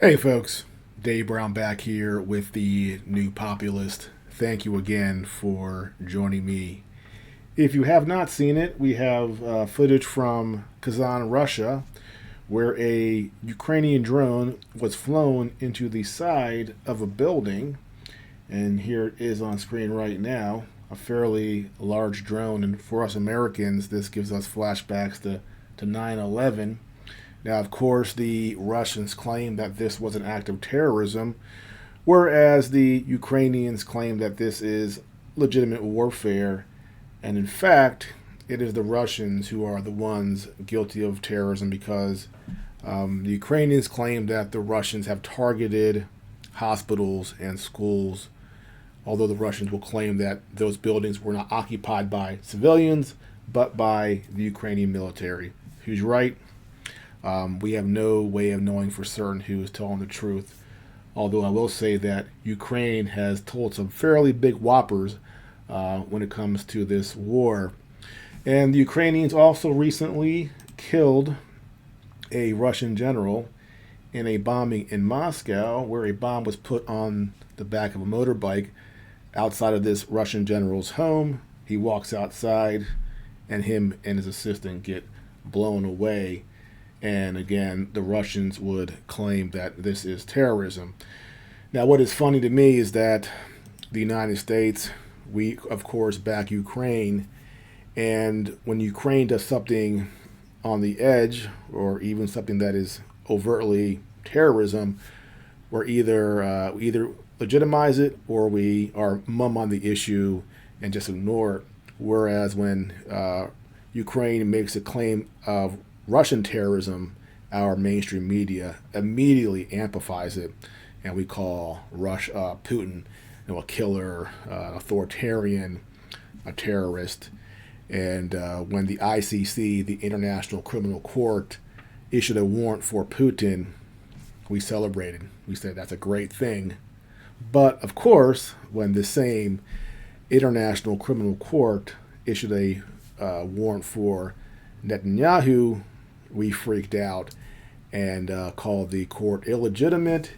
Hey folks, Dave Brown back here with the New Populist. Thank you again for joining me. If you have not seen it, we have footage from Kazan, Russia, where a Ukrainian drone was flown into the side of a building. And here it is on screen right now, a fairly large drone. And for us Americans, this gives us flashbacks to 9/11. Now, of course, the Russians claim that this was an act of terrorism, whereas the Ukrainians claim that this is legitimate warfare. And in fact, it is the Russians who are the ones guilty of terrorism because the Ukrainians claim that the Russians have targeted hospitals and schools, although the Russians will claim that those buildings were not occupied by civilians, but by the Ukrainian military. Who's right? We have no way of knowing for certain who is telling the truth. Although I will say that Ukraine has told some fairly big whoppers when it comes to this war. And the Ukrainians also recently killed a Russian general in a bombing in Moscow, where a bomb was put on the back of a motorbike outside of this Russian general's home. He walks outside, and him and his assistant get blown away. And again, the Russians would claim that this is terrorism. Now, what is funny to me is that the United States, we, of course, back Ukraine. And when Ukraine does something on the edge, or even something that is overtly terrorism, we either legitimize it or we are mum on the issue and just ignore it. Whereas when Ukraine makes a claim of Russian terrorism, our mainstream media immediately amplifies it, and we call Putin, a killer, authoritarian, a terrorist. And when the ICC, the International Criminal Court, issued a warrant for Putin, we celebrated. We said that's a great thing. But of course, when the same International Criminal Court issued a warrant for Netanyahu, we freaked out and called the court illegitimate.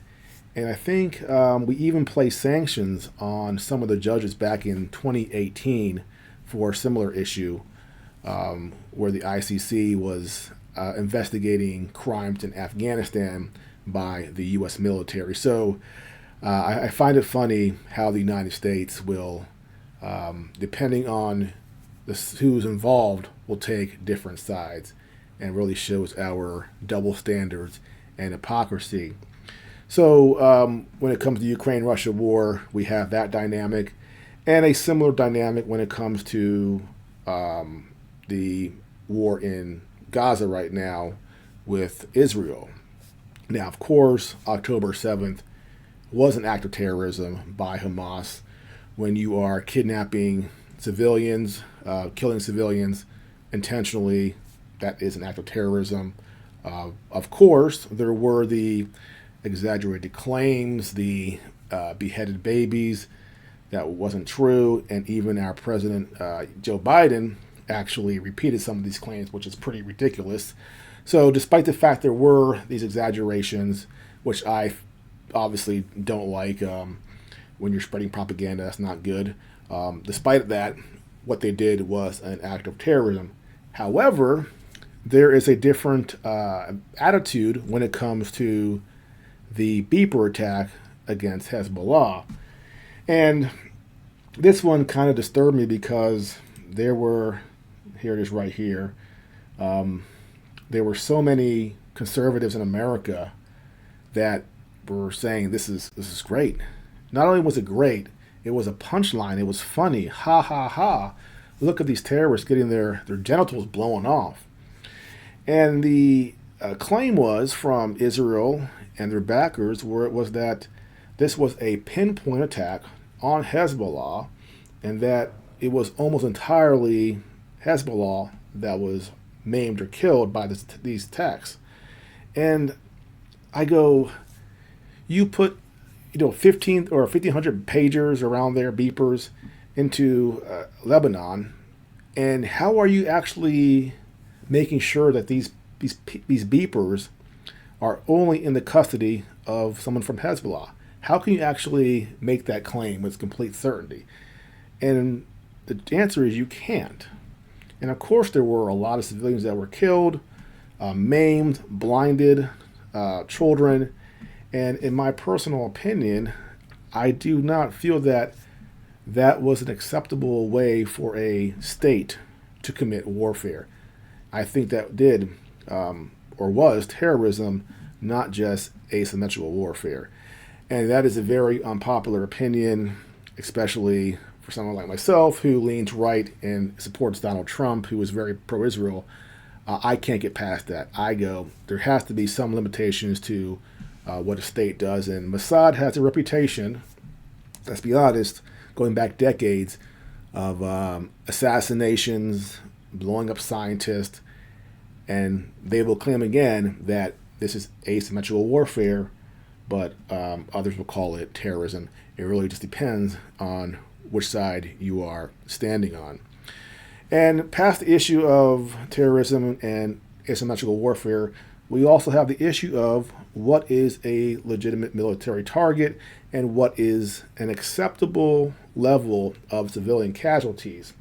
And I think we even placed sanctions on some of the judges back in 2018 for a similar issue where the ICC was investigating crimes in Afghanistan by the U.S. military. So I find it funny how the United States will, depending on who's involved, will take different sides, and really shows our double standards and hypocrisy. So when it comes to the Ukraine-Russia war, we have that dynamic, and a similar dynamic when it comes to the war in Gaza right now with Israel. Now, of course, October 7th was an act of terrorism by Hamas when you are kidnapping civilians, killing civilians intentionally. That is an act of terrorism. Of course, there were the exaggerated claims, the beheaded babies. That wasn't true. And even our president, Joe Biden, actually repeated some of these claims, which is pretty ridiculous. So despite the fact there were these exaggerations, which I obviously don't like, when you're spreading propaganda, that's not good. Despite that, what they did was an act of terrorism. However, there is a different attitude when it comes to the beeper attack against Hezbollah. And this one kind of disturbed me because here it is right here, there were so many conservatives in America that were saying this is great. Not only was it great, it was a punchline. It was funny. Ha ha ha. Look at these terrorists getting their genitals blown off. And the claim was from Israel and their backers where it was that this was a pinpoint attack on Hezbollah and that it was almost entirely Hezbollah that was maimed or killed by these attacks. And I go, you put 15 or 1,500 pagers around there, beepers, into Lebanon, and how are you actually making sure that these beepers are only in the custody of someone from Hezbollah? How can you actually make that claim with complete certainty? And the answer is you can't. And of course, there were a lot of civilians that were killed, maimed, blinded, children. And in my personal opinion, I do not feel that that was an acceptable way for a state to commit warfare. I think that did or was terrorism, not just asymmetrical warfare. And that is a very unpopular opinion, especially for someone like myself who leans right and supports Donald Trump, who is very pro-Israel. I can't get past that. There has to be some limitations to what a state does. And Mossad has a reputation, let's be honest, going back decades, of assassinations, blowing up scientists, and they will claim again that this is asymmetrical warfare, but others will call it terrorism. It really just depends on which side you are standing on. And past the issue of terrorism and asymmetrical warfare, we also have the issue of what is a legitimate military target and what is an acceptable level of civilian casualties.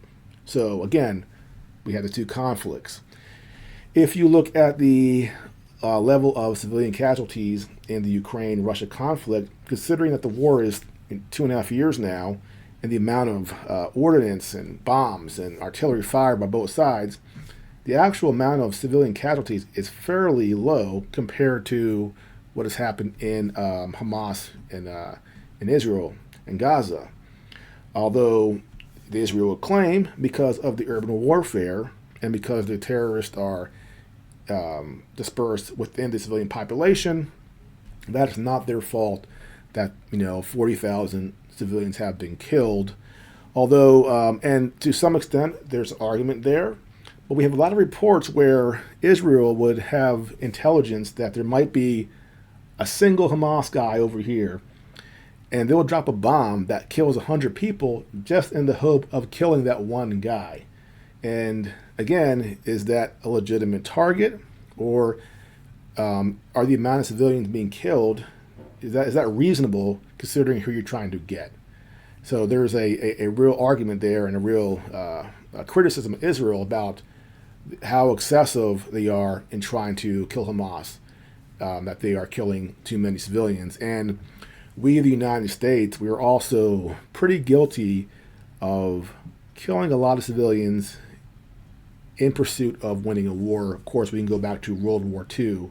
So again, we have the two conflicts. If you look at the level of civilian casualties in the Ukraine-Russia conflict, considering that the war is in 2.5 years now, and the amount of ordnance and bombs and artillery fire by both sides, the actual amount of civilian casualties is fairly low compared to what has happened in Hamas in Israel and Gaza. Although the Israel will claim, because of the urban warfare and because the terrorists are dispersed within the civilian population, that is not their fault that 40,000 civilians have been killed. Although, and to some extent, there's an argument there. But we have a lot of reports where Israel would have intelligence that there might be a single Hamas guy over here, and they'll drop a bomb that kills 100 people just in the hope of killing that one guy. And again, is that a legitimate target, or are the amount of civilians being killed, is that reasonable considering who you're trying to get? So there's a real argument there and a real criticism of Israel about how excessive they are in trying to kill Hamas, that they are killing too many civilians. And we in the United States, we are also pretty guilty of killing a lot of civilians in pursuit of winning a war. Of course, we can go back to World War II,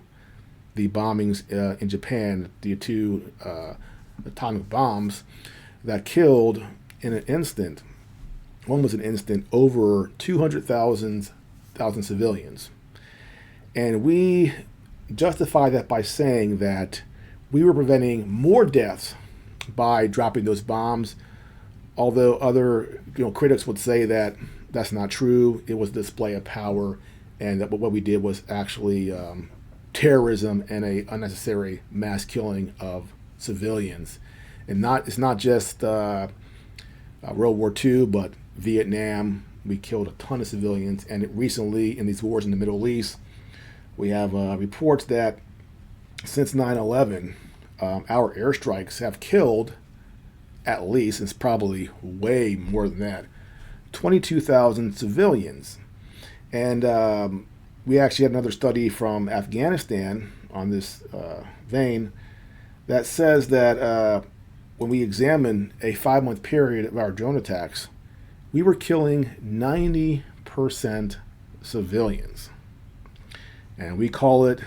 the bombings in Japan, the two atomic bombs that killed in an instant, one was an instant, over 200,000 civilians. And we justify that by saying that we were preventing more deaths by dropping those bombs, although other critics would say that that's not true. It was a display of power, and that what we did was actually terrorism and a unnecessary mass killing of civilians. And it's not just World War II, but Vietnam. We killed a ton of civilians, and recently in these wars in the Middle East, we have reports that since 9/11, our airstrikes have killed, at least, it's probably way more than that, 22,000 civilians. And we actually had another study from Afghanistan on this vein that says that when we examine a 5-month period of our drone attacks, we were killing 90% civilians. And we call it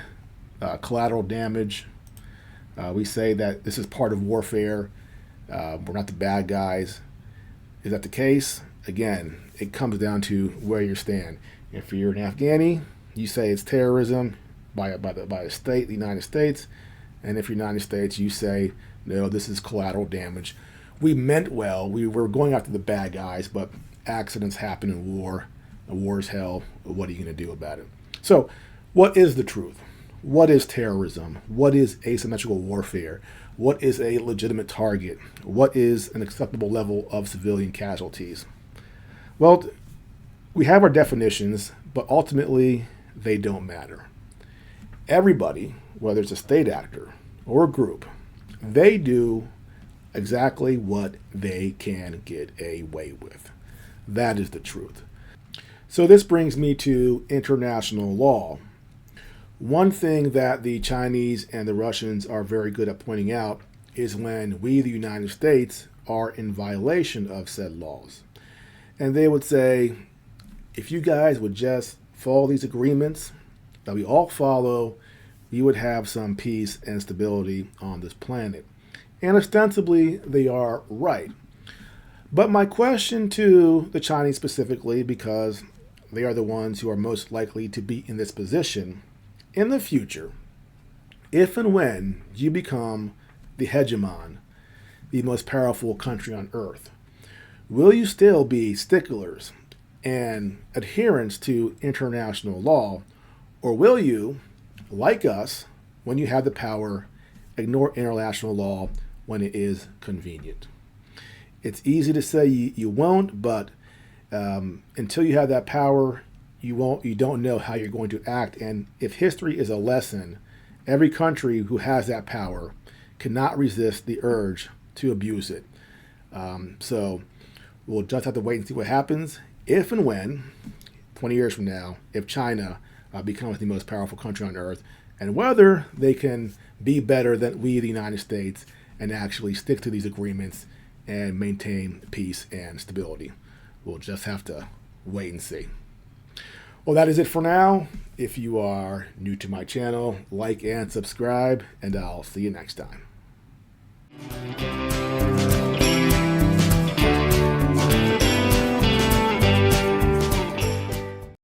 collateral damage. We say that this is part of warfare. We're not the bad guys. Is that the case? Again, it comes down to where you stand. If you're an Afghani, you say it's terrorism by a state, the United States. And if you're United States, you say, no, this is collateral damage. We meant well. We were going after the bad guys, but accidents happen in war. A war is hell. What are you going to do about it? So what is the truth? What is terrorism? What is asymmetrical warfare? What is a legitimate target? What is an acceptable level of civilian casualties? Well, we have our definitions, but ultimately they don't matter. Everybody, whether it's a state actor, or group, they do exactly what they can get away with. That is the truth. So this brings me to international law. One thing that the Chinese and the Russians are very good at pointing out is when we, the United States, are in violation of said laws. And they would say, if you guys would just follow these agreements that we all follow, we would have some peace and stability on this planet. And ostensibly, they are right. But my question to the Chinese specifically, because they are the ones who are most likely to be in this position in the future, if and when you become the hegemon, the most powerful country on earth, will you still be sticklers and adherents to international law, or will you, like us, when you have the power, ignore international law when it is convenient? It's easy to say you won't, but until you have that power, you don't know how you're going to act. And if history is a lesson, every country who has that power cannot resist the urge to abuse it. So we'll just have to wait and see what happens if and when, 20 years from now, if China becomes the most powerful country on earth, and whether they can be better than we, the United States, and actually stick to these agreements and maintain peace and stability. We'll just have to wait and see. Well, that is it for now. If you are new to my channel, like and subscribe, and I'll see you next time.